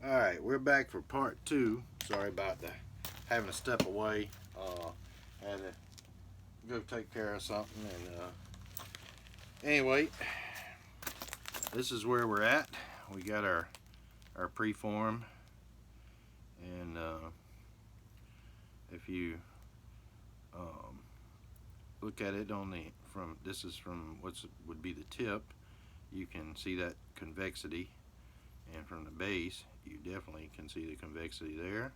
Alright, we're back for part two. Sorry about the having to step away. Had to go take care of something. And anyway, this is where we're at. We got our preform, and if you look at it on the this is from what would be the tip, you can see that convexity, and from the base you definitely can see the convexity there,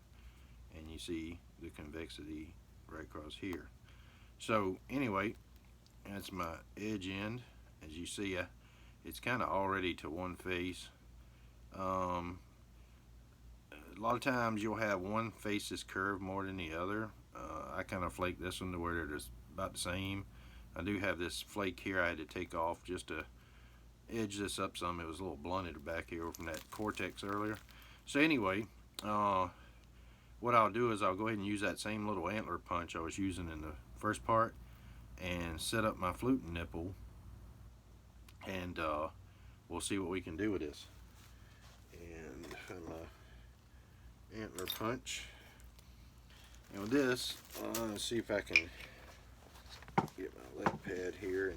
and you see the convexity right across here. So anyway, that's my edge end. As you see, it's kind of already to one face. A lot of times you'll have one face that's curved more than the other. I kind of flake this one to where they're just about the same. I do have this flake here I had to take off just to edge this up some. It was a little blunted back here from that cortex earlier. So anyway, what I'll do is I'll go ahead and use that same little antler punch I was using in the first part and set up my fluting nipple, and we'll see what we can do with this. And my antler punch, and with this, let's see if I can get my leg pad here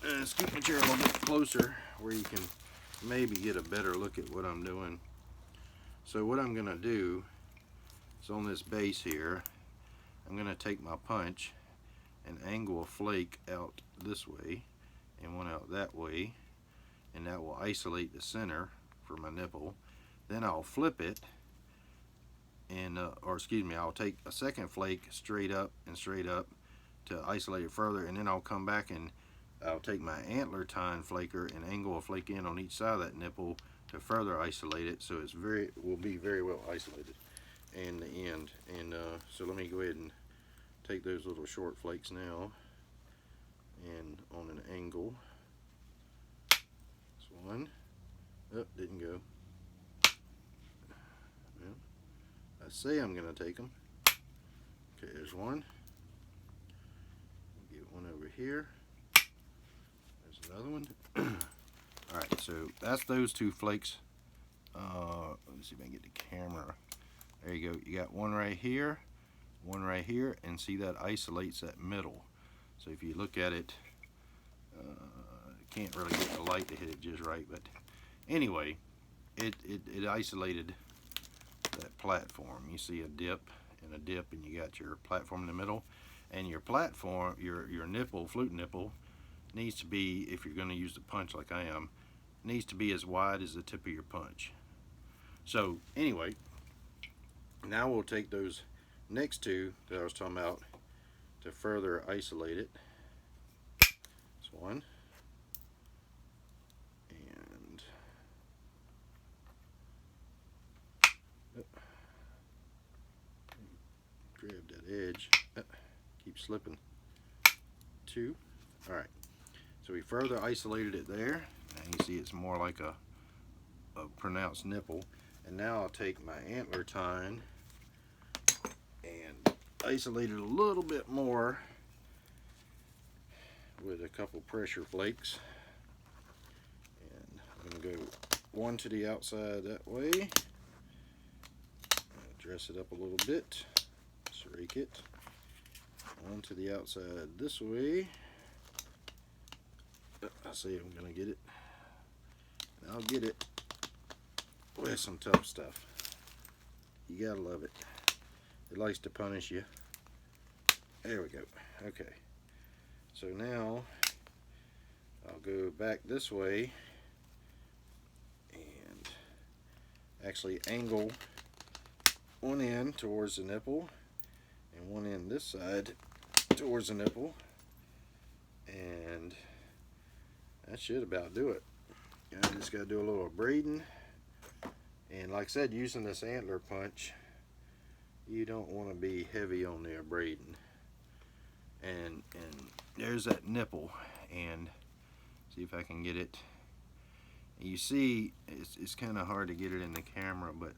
and scoot my chair a little bit closer where you can maybe get a better look at what I'm doing. So what I'm going to do is on this base here, I'm going to take my punch and angle a flake out this way and one out that way, and that will isolate the center for my nipple. Then I'll flip it, and or excuse me, I'll take a second flake straight up to isolate it further, and then I'll come back and I'll take my antler tine flaker and angle a flake in on each side of that nipple to further isolate it, so it's will be very well isolated in the end. And so let me go ahead and take those little short flakes now, and on an angle. This one, oh, didn't go. Well, I say I'm going to take them. Okay, there's one. Get one over here. There's another one. Alright, so that's those two flakes. Let me see if I can get the camera. There you go. You got one right here, and see that isolates that middle. So if you look at it, can't really get the light to hit it just right, but anyway, it isolated that platform. You see a dip, and you got your platform in the middle, and your platform, your nipple, flute nipple, needs to be, if you're going to use the punch like I am, needs to be as wide as the tip of your punch. So anyway, now we'll take those next two that I was talking about to further isolate it. This one, and grab that edge. Keep slipping. Two. All right. So we further isolated it there. Now you see it's more like a pronounced nipple. And now I'll take my antler tine and isolate it a little bit more with a couple pressure flakes. And I'm going to go one to the outside that way. Dress it up a little bit. Just rake it. One to the outside this way. I say I'm going to get it. I'll get it with some tough stuff. You gotta love it. It likes to punish you. There we go. Okay. So now I'll go back this way and actually angle one end towards the nipple and one end this side towards the nipple, and that should about do it. I just got to do a little braiding, and like I said, using this antler punch, you don't want to be heavy on the braiding. And there's that nipple, and see if I can get it. You see, it's kind of hard to get it in the camera, but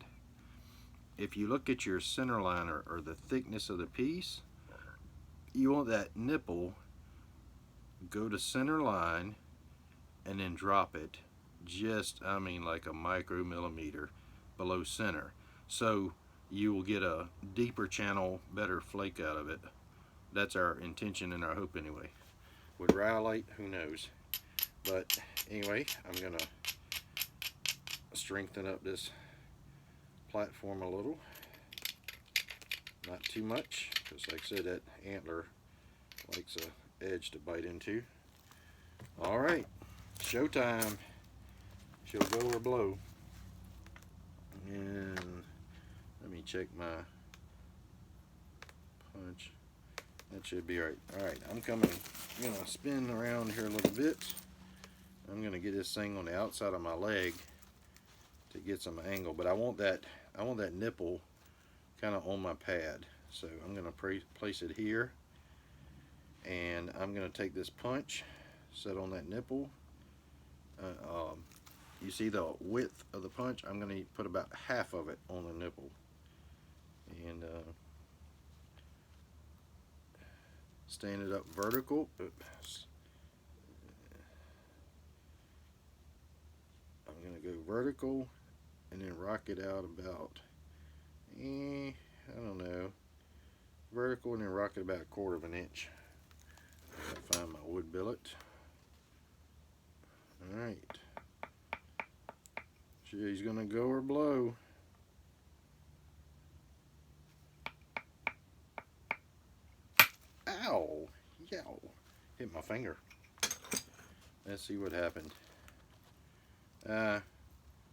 if you look at your center line or the thickness of the piece, you want that nipple go to center line and then drop it just, I mean, like a micromillimeter. below center. So you will get a deeper channel, better flake out of it. That's our intention and our hope anyway. With Ryholite, who knows? But anyway, I'm gonna strengthen up this platform a little. Not too much, because like I said, that antler likes a edge to bite into. Alright, showtime. She'll go or blow. And let me check my punch. That should be right. Alright, I'm gonna spin around here a little bit. I'm gonna get this thing on the outside of my leg to get some angle, but I want that nipple kind of on my pad. So I'm gonna place it here, and I'm gonna take this punch, set on that nipple. You see the width of the punch? I'm gonna put about half of it on the nipple, and stand it up vertical. Oops. I'm gonna go vertical and then rock it out about, I don't know, vertical, and then rock it about 1/4 of an inch. I'm gonna find my wood billet. Alright. She's gonna go or blow. Ow! Yow! Hit my finger. Let's see what happened.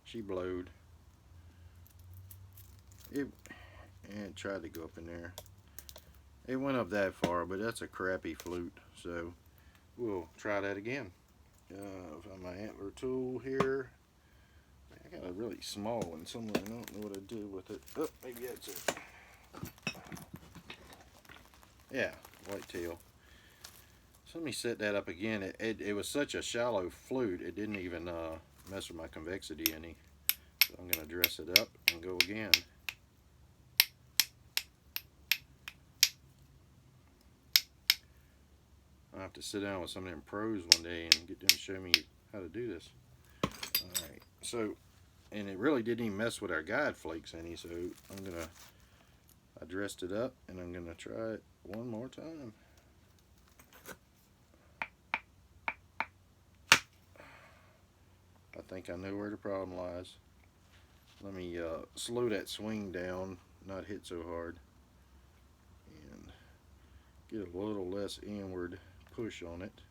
She blowed. It tried to go up in there. It went up that far, but that's a crappy flute, so we'll try that again. Find my antler tool here. I got a really small one somewhere. I don't know what I did with it. Oh, maybe that's it. Yeah, white tail. So let me set that up again. It was such a shallow flute, it didn't even mess with my convexity any. So I'm going to dress it up and go again. I'll have to sit down with some of them pros one day and get them to show me how to do this. Alright, so, and it really didn't even mess with our guide flakes any, so I dressed it up, and I'm going to try it one more time. I think I know where the problem lies. Let me slow that swing down, not hit so hard, and get a little less inward push on it.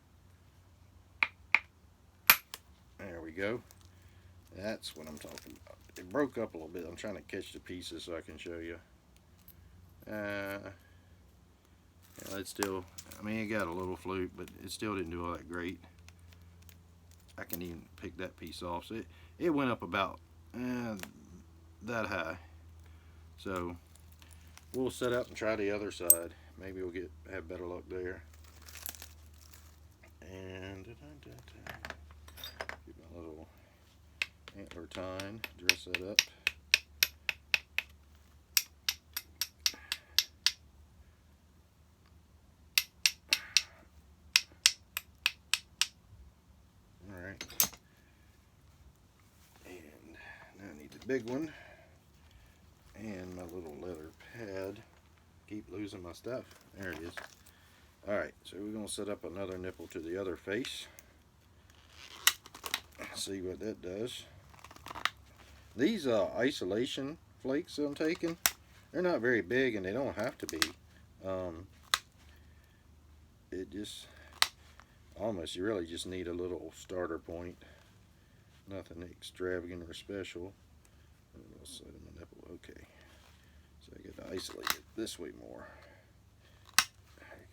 There we go. That's what I'm talking about. It broke up a little bit. I'm trying to catch the pieces so I can show you. Yeah, it's still, I mean, it got a little flute, but it still didn't do all that great. I can even pick that piece off. So it went up about that high. So we'll set up and try the other side. Maybe we'll have better luck there. And get my little antler tine, dress that up. Alright. And now I need the big one and my little leather pad. Keep losing my stuff. There it is. Alright, so we're going to set up another nipple to the other face. See what that does. These isolation flakes that I'm taking, they're not very big, and they don't have to be. It just almost, you really just need a little starter point. Nothing extravagant or special. I'll set in my nipple. Okay. So I get to isolate it this way more. There we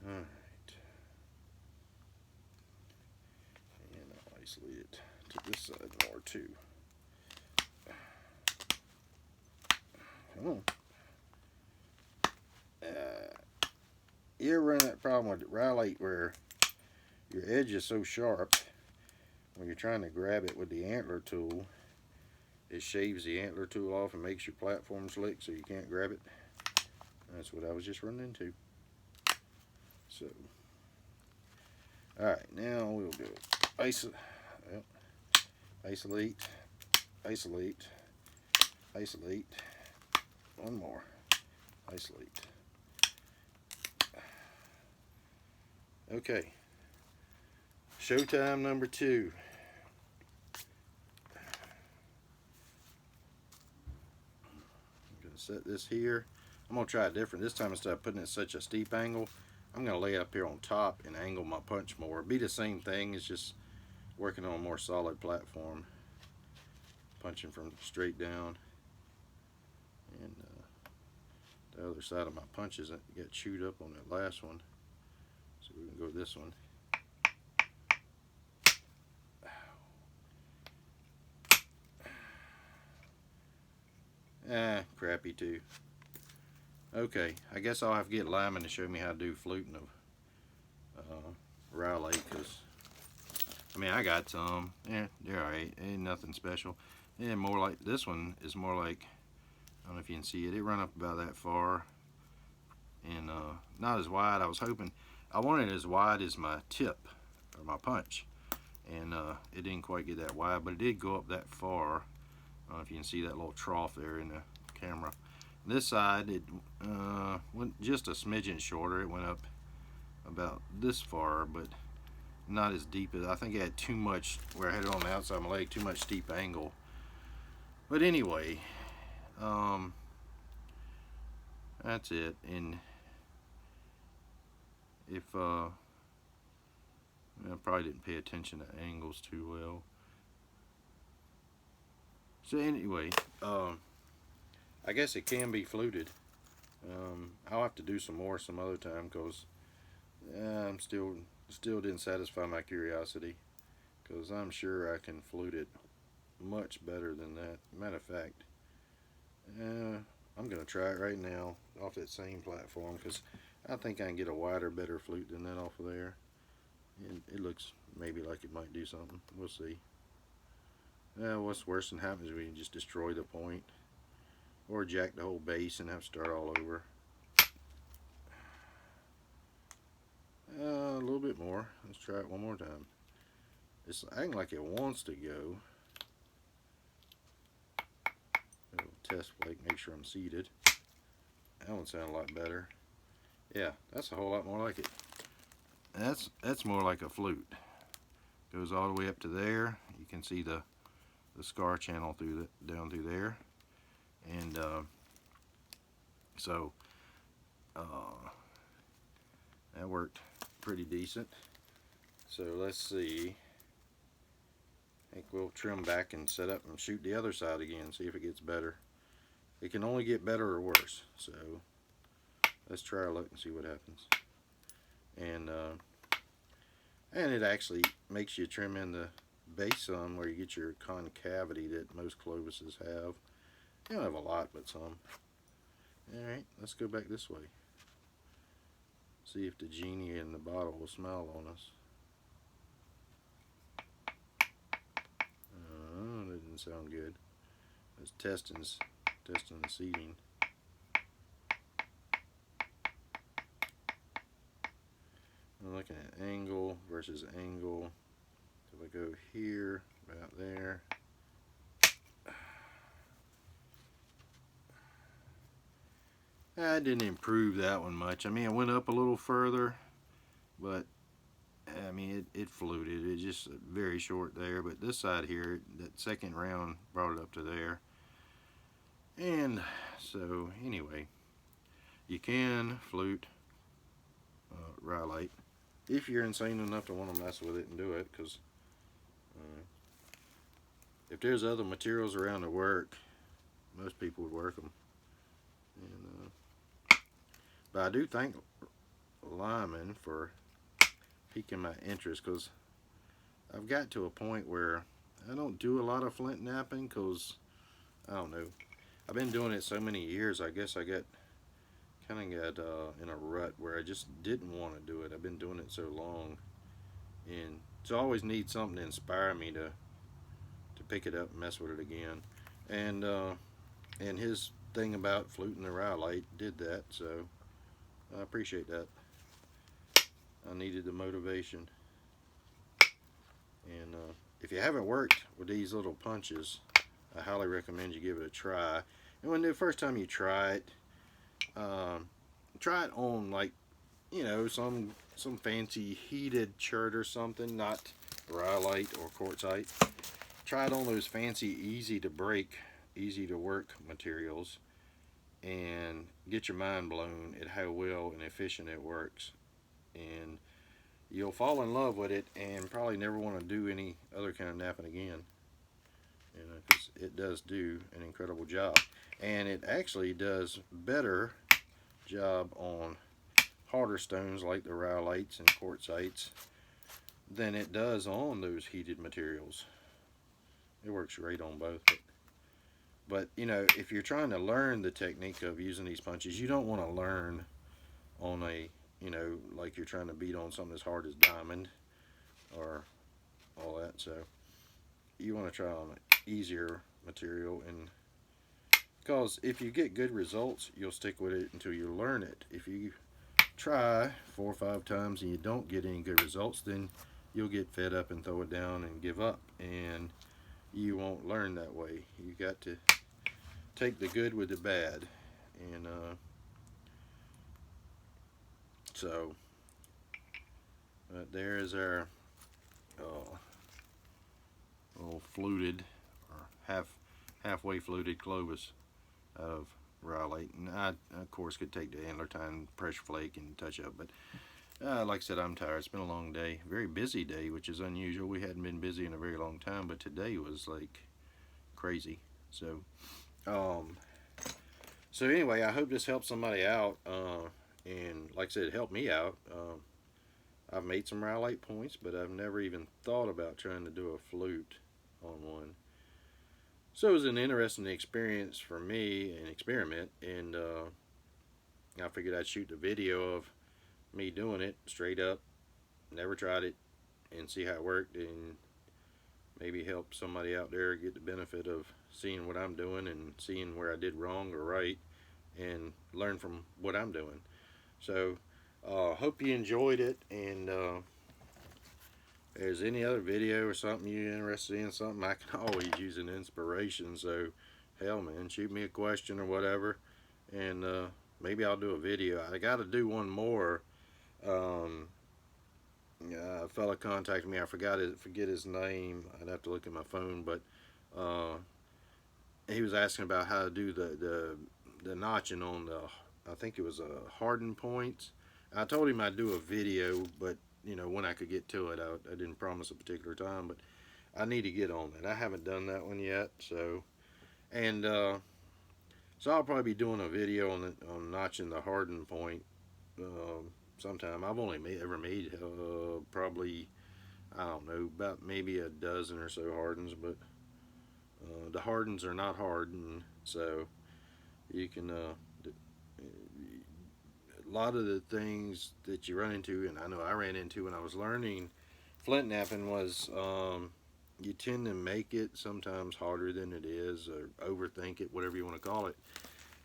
go. Alright. And I'll isolate it to this side more too. Come on. You ever run that problem with Ryholite where your edge is so sharp when you're trying to grab it with the antler tool, it shaves the antler tool off and makes your platform slick so you can't grab it? That's what I was just running into. So, alright, now we'll do isolate isolate, isolate, one more, isolate. Okay, showtime number 2. I'm going to set this here. I'm going to try it different. This time, instead of putting it at such a steep angle, I'm going to lay it up here on top and angle my punch more. It'll be the same thing, it's just working on a more solid platform. Punching from straight down. And the other side of my punches that got chewed up on that last one. So we can go with this one. Crappy too. Okay, I guess I'll have to get Lyman to show me how to do fluting of Ryholite, because I mean, I got some. Yeah, they're alright. Ain't nothing special. Yeah, more like this one is more like, I don't know if you can see it. It run up about that far, and not as wide. I wanted it as wide as my tip or my punch, and it didn't quite get that wide, but it did go up that far. I don't know if you can see that little trough there in the camera. This side, it went just a smidgen shorter. It went up about this far, but not as deep as I think. I had too much where I had it on the outside of my leg, too much steep angle. But anyway, that's it. And if I probably didn't pay attention to angles too well. So anyway, I guess it can be fluted. I'll have to do some more some other time, because I'm still didn't satisfy my curiosity, because I'm sure I can flute it much better than that. Matter of fact, I'm gonna try it right now off that same platform, because I think I can get a wider, better flute than that off of there, and it looks maybe like it might do something. We'll see. What's worse than happens is we can just destroy the point, or jack the whole bass and have to start all over. A little bit more. Let's try it one more time. It's acting like it wants to go. Test plate, make sure I'm seated. That one sounded a lot better. Yeah, that's a whole lot more like it. That's more like a flute. Goes all the way up to there. You can see the scar channel through down through there, and so that worked pretty decent. So let's see. I think we'll trim back and set up and shoot the other side again, see if it gets better. It can only get better or worse, so let's try our luck and see what happens. And it actually makes you trim in the base some, where you get your concavity that most Clovises have. You don't have a lot, but some. Alright, let's go back this way. See if the genie in the bottle will smile on us. That didn't sound good. It's testing the seating. I'm looking at angle versus angle. If I go here, about there. I didn't improve that one much. I mean, it went up a little further, but I mean, it fluted. It's just very short there. But this side here, that second round brought it up to there. And so, anyway, you can flute Ryholite if you're insane enough to want to mess with it and do it, because if there's other materials around to work, most people would work them. And, but I do thank Lyman for piquing my interest, because I've got to a point where I don't do a lot of flint napping, because I don't know, I've been doing it so many years. I guess I kind of got in a rut where I just didn't want to do it. I've been doing it so long, and so I always need something to inspire me to pick it up and mess with it again. And his thing about fluting the Ryholite did that, so I appreciate that. I needed the motivation. And if you haven't worked with these little punches, I highly recommend you give it a try. And when the first time you try it, try it on, like, you know, some fancy heated chert or something, not Ryholite or quartzite. Try it on those fancy, easy to break, easy to work materials, and get your mind blown at how well and efficient it works. And you'll fall in love with it and probably never want to do any other kind of napping again. You know, 'cause it does do an incredible job, and it actually does better job on harder stones like the rhyolites and quartzites than it does on those heated materials. It works great on both. But you know, if you're trying to learn the technique of using these punches, you don't want to learn on a, you know, like you're trying to beat on something as hard as diamond or all that. So you want to try on an easier material, and because if you get good results, you'll stick with it until you learn it. If you try 4 or 5 times and you don't get any good results, then you'll get fed up and throw it down and give up, and you won't learn that way. You got to take the good with the bad. And so there is our little fluted or halfway fluted Clovis out of Ryholite. And I, of course, could take the antler time, pressure flake, and touch up, but like I said, I'm tired. It's been a long day, very busy day, which is unusual. We hadn't been busy in a very long time, but today was like crazy. So so anyway, I hope this helps somebody out, and like I said, it helped me out. I've made some Ryholite points, but I've never even thought about trying to do a flute on one. So it was an interesting experience for me, an experiment, and I figured I'd shoot the video of me doing it straight up, never tried it, and see how it worked, and maybe help somebody out there get the benefit of seeing what I'm doing and seeing where I did wrong or right, and learn from what I'm doing. So hope you enjoyed it, and if there's any other video or something you're interested in, something, I can always use an inspiration. So hell, man, shoot me a question or whatever, and maybe I'll do a video. I got to do one more. A fella contacted me. I forget his name. I'd have to look at my phone, but he was asking about how to do the notching on the, I think it was a hardened points. I told him I'd do a video, but you know, when I could get to it. I didn't promise a particular time, but I need to get on that. I haven't done that one yet. So, and so I'll probably be doing a video on notching the hardened point sometime. I've only ever made probably, I don't know, about maybe a dozen or so hardens, but the hardens are not hardened, so you can a lot of the things that you run into, and I know I ran into when I was learning flint napping, was you tend to make it sometimes harder than it is, or overthink it, whatever you want to call it.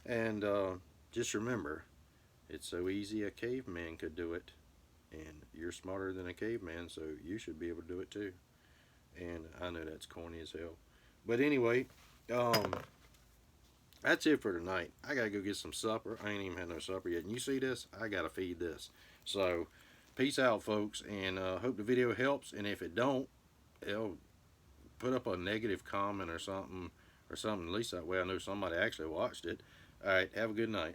And just remember, it's so easy a caveman could do it, and you're smarter than a caveman, so you should be able to do it too. And I know that's corny as hell, but anyway, that's it for tonight. I gotta go get some supper. I ain't even had no supper yet. And you see this? I gotta feed this. So, peace out, folks, and hope the video helps. And if it don't, it'll put up a negative comment or something. At least that way I know somebody actually watched it. All right, have a good night.